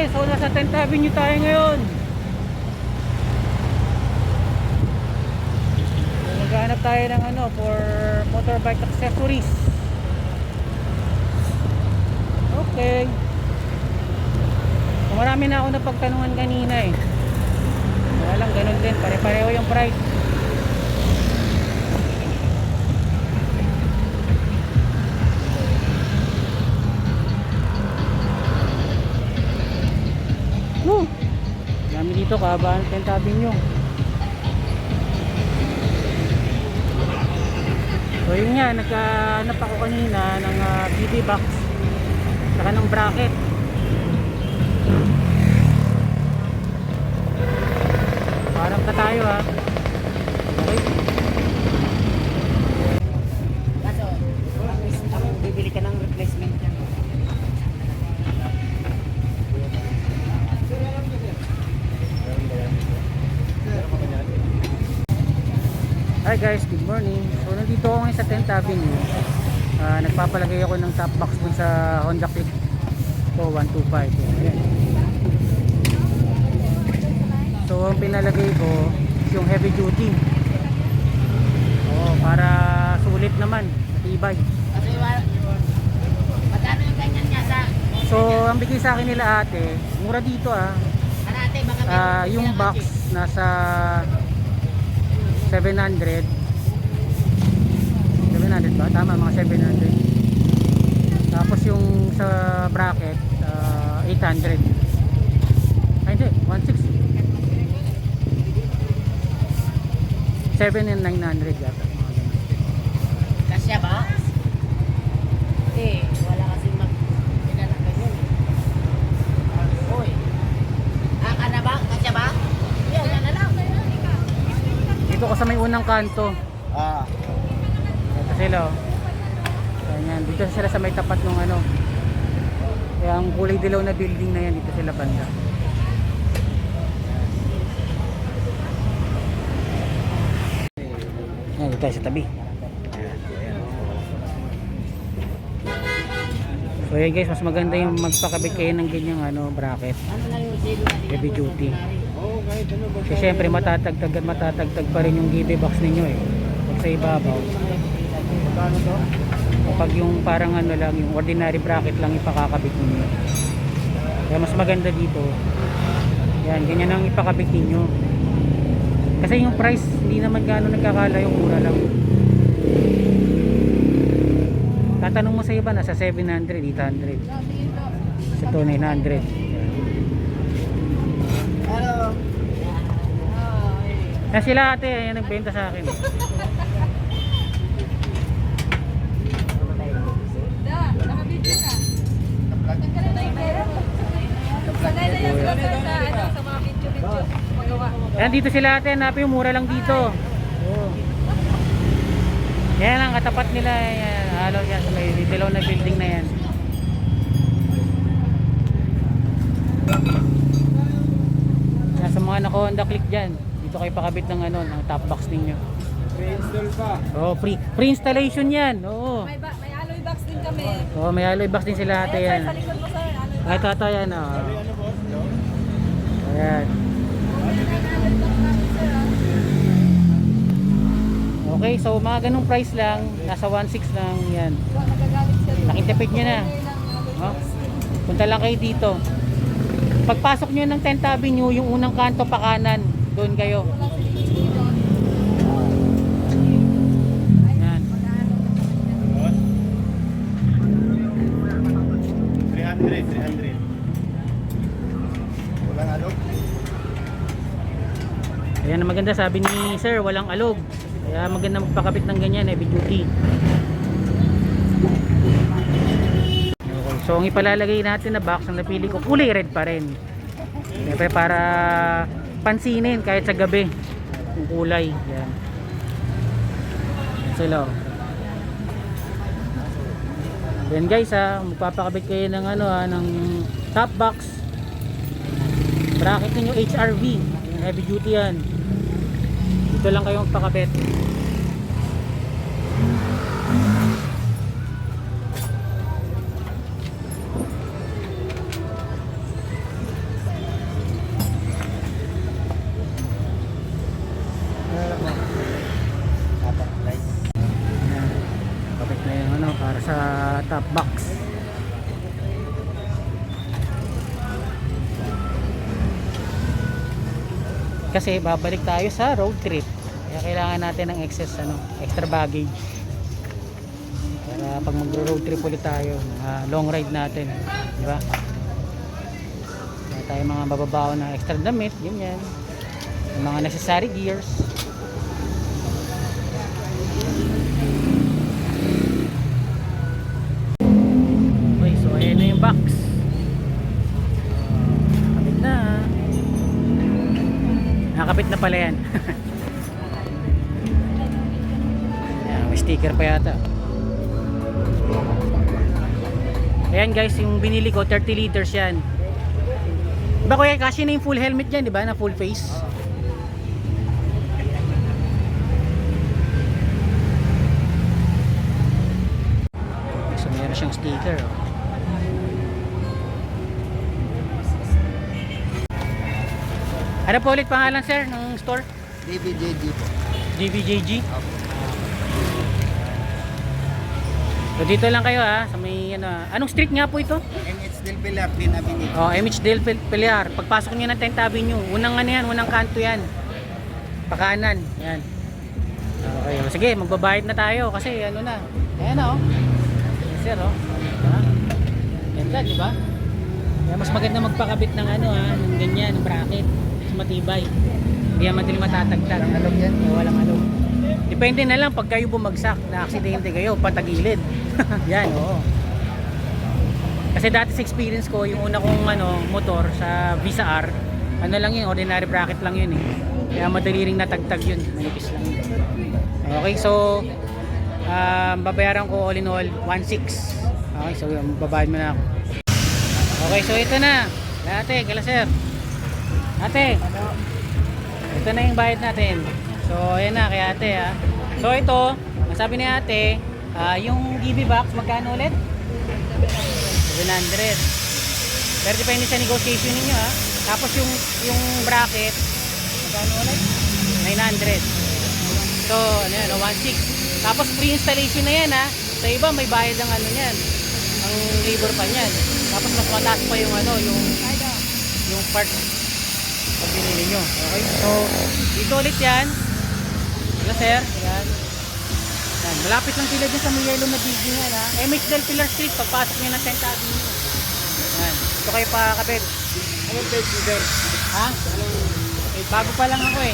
guys, so nasa 10th Avenue tayo ngayon. Naghahanap tayo ng ano for motorbike accessories. Okay. So, marami na ako napagtanungan kanina eh. Wala lang, ganun din, pare-pareho yung price. Dami dito, kahabaan 10th Avenue. So yun nga, nagkahanap ako kanina ng BB box saka ng bracket. Parang ka tayo ha. Okay. Kaso, ang bibili ka ng replacement niya. Hi guys, good morning. So nandito ako ngayon sa 10th Avenue. Nagpapalagay ako ng top box dun sa Honda Click 125. Ayan. So ang pinalagay ko is yung heavy duty. Para sulit naman, matibay. Kasi magkano yung ganyan niya sa... So ang bigay sa akin nila ate, mura dito Karate, baka yung box nasa 700 ba? Tama, mga 700. Tapos yung sa bracket 800. Ay hindi, 160. 7 and 900 yata. Kasya ba? Wala kasi mag-pinala ganyan Uy. Ka na ba? Kasya ba? Yan na lang. Dito ko sa may unang kanto. Ito sila Ganyan. Dito sila sa may tapat ng ano. Kaya ang kulay dilaw na building na yan, dito sila banda. Yan, dito tayo sa tabi. So yan guys, mas maganda yung magpakabit kayo ng ganyang ano, bracket. Ano lang yung zero na Heavy duty. Kasi syempre matatagtag pa rin yung GB box ninyo eh. Pag sa ibabaw. Magkano to? Kapag yung parang ano lang, yung ordinary bracket lang ipakakabit ninyo. Kaya mas maganda dito. Yan, ganyan ang ipakabit ninyo. Kasi yung price, hindi naman gaano nagkakala, yung mura lang. Tatanong mo sa iba, nasa 700, 800. Sa to 900. Hello. Yan sila ate, yan nagbenta sa akin. Nakabidyo ka. Nagkaroon na yung pera. Sanay na yan sila sa mga video magawa. Yan dito sila ate, hanapin yung mura lang dito. Yan lang, katapat nila. Yan, halo yan, sa may dilaw na building na yan. Yan, sa mga naka-Honda Click dyan, dito kayo pakabit ng ano, ng top box ninyo. Pre-install pa. Pre-installation yan. Oo. May alloy box din kami. May alloy box din sila ate yan. Sa likod mo sir, alloy box. Ito yan Ayan. Okay, so mga ganung price lang, nasa 1.6 lang yan. Nagagalit siya. Nakitipid nyo na. Punta lang kayo dito. Pagpasok nyo ng 10th Avenue, yung unang kanto pa kanan, doon kayo. Yan. 300. Walang alok? Ayan ang maganda, sabi ni sir, walang alog. Kaya maganda magpakabit ng ganyan, heavy duty. Okay, so ang ipalalagay natin na box, ang napili ko, kulay red pa rin. Siyempre para pansinin kahit sa gabi yung kulay. Yan. Sila. Yan guys magpapakabit kayo ng ano ng top box. Bracket ninyo HRV, heavy duty yan. Dito lang kayo magpakabit. Kasi babalik tayo sa road trip. Kaya kailangan natin ng extra baggage. Para pag mag-road trip ulit tayo, long ride natin, di ba? Kaya tayo mga bababaon na extra damit, ganyan. Yung mga necessary gears. Okay, so ayan na yung box. Kapit na. Nakakapit na pala yan. Ayan, may sticker pa yata. Ayan guys, yung binili ko 30 liters yan. Diba kuya, kasi na yung full helmet yan, diba? Na full face. So meron siyang sticker. Oh. Ano po ulit pangalan sir ng store? DBJD po. DBJG? Opo. So dito lang kayo ha, sa may anong street nga po ito? MH Del Pilar, Din Avenue. Oh, MH Del Pilar. Pagpasok niyo ng 10th Avenue, unang yan, unang kanto yan. Pakanan, yan. Okay, oh, sige, magbabayad na tayo kasi ano na. Ayan na oh. Yes, sir oh. Diba? Ganda, di ba? Kaya mas maganda magpakabit ng ng ganyan, ng bracket. Mas matibay. Hindi yan madali matatagtag. Walang alog yan? Walang alog. Depende na lang pag kayo bumagsak, na aksidente kayo, patagilid. Yan, oo. Kasi dati sa experience ko, yung una kong motor sa Visa R, lang yun, ordinary bracket lang yun eh. Kaya madali ring natagtag yun, manipis lang yun. Okay, so babayaran ko all in all 1.6. Okay, so babayad mo na ako. Okay, so ito na. Ate, kala sir. Ate, ito na yung bayad natin. So ayan na kay ate ha. So ito, masabi ni ate, yung GB box magkano ulit? 700. Pero depende sa negotiation ninyo ha. Tapos yung bracket magkano ulit? 900. So ano yan, 1.6. Tapos free installation na yan ha. Sa iba may bayad ang niyan, ang labor pa niyan. Tapos mas mataas pa yung yung part pag binili nyo. Okay, so dito ulit yan. Hello sir, yan. Yan. Malapit lang sila dyan sa may yellow na building yan ha. MH Del Pilar Street, pagpasok nyo ng 10th Avenue. Yan, ito kayo pakakabit. Anong page mo, sir? Ha? Bago pa lang ako eh.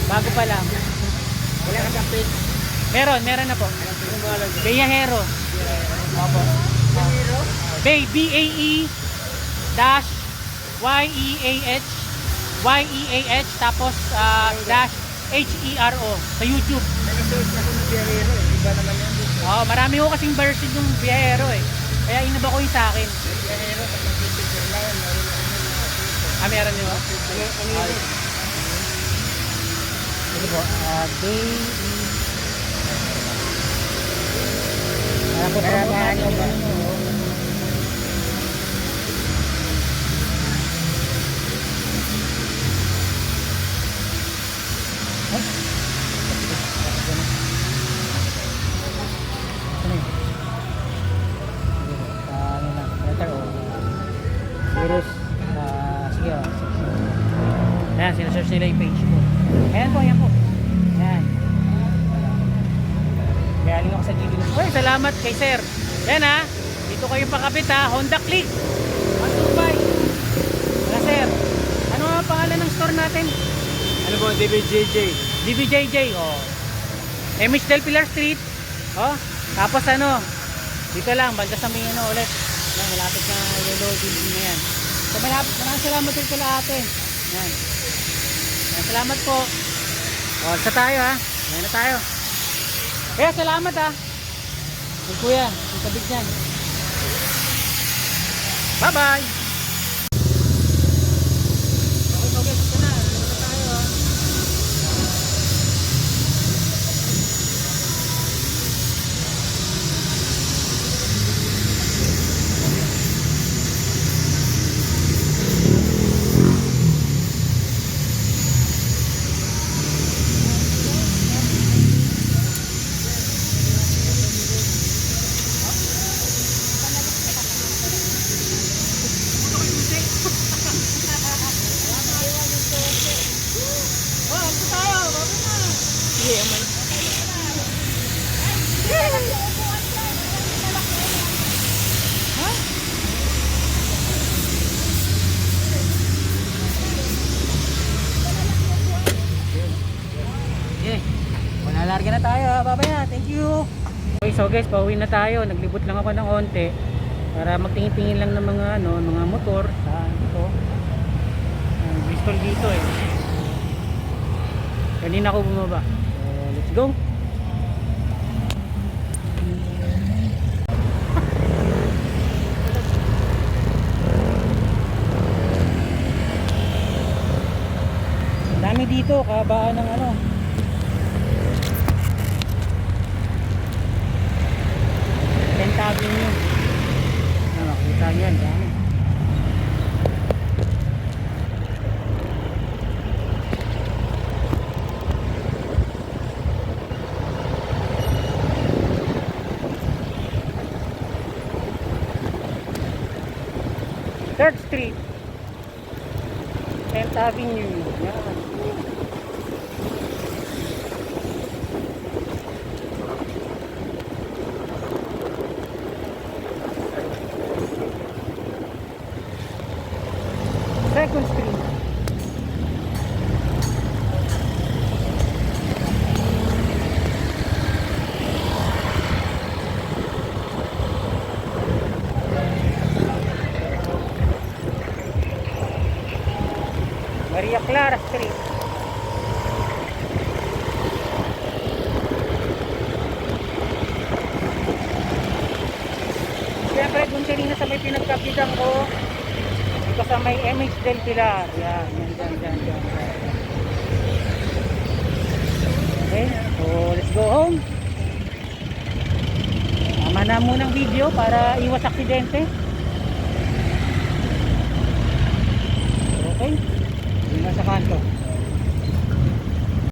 Bago pa lang. Wala ka sa page. Meron na po. Bayahero. Opo. Bay, B-A-E dash Y-E-A-H Y-E-A-H tapos dash H-E-R-O sa YouTube. Nag-search ako ng Biyahero eh. Iba naman yan. Oh, marami ko kasing version yung Biyahero eh. Kaya inaba ko yung sa akin. Biyahero, pag mag-picture lang yan, Meron nyo? ano yun? Ito po, B-E Alam po, promotahan nyo. Sige o. Ayan, sinesearch nila yung page ko. Ayan po. Ayan. Galing ako sa GB. Uy, salamat kay sir. Ayan ha. Dito kayo pakapit ha. Honda Click. 125. Wala sir. Ano ang pangalan ng store natin? Ano po, DBJJ? DBJJ. Oh. MH Del Pilar Street. Oh. Tapos dito lang. Banda sa may ulit. Yan, malapit na yellow building na yan. So maraming salamat din kila ate. Yan. Yan, salamat po. O, sa tayo ha. Yan na tayo. Kaya salamat ha. Hey, kuya, yung tabig niyan. Bye bye. Okay, ito na. Yan na tayo ha. amay. Okay. Malalarga na tayo. Babay na. Thank you. Okay, so guys, pauwi na tayo. Naglibot lang ako ng onte para magtingin-tingin lang ng mga mga motor sa ito. Bristol dito eh. Kanina ako bumaba. So, let's go. Dami dito, kabaan ng 10th Avenue. Makikita nyo yan, dami. Third Street, 10th Avenue. Yan. Second Street. Maria Clara Street. Siyempre dun kanina sa may pinagkapitan ko, dito sa may MH Del Pilar. Yan, yan. Okay, so let's go home. Tama na munang video para iwas aksidente. Okay, yun na sa kanto.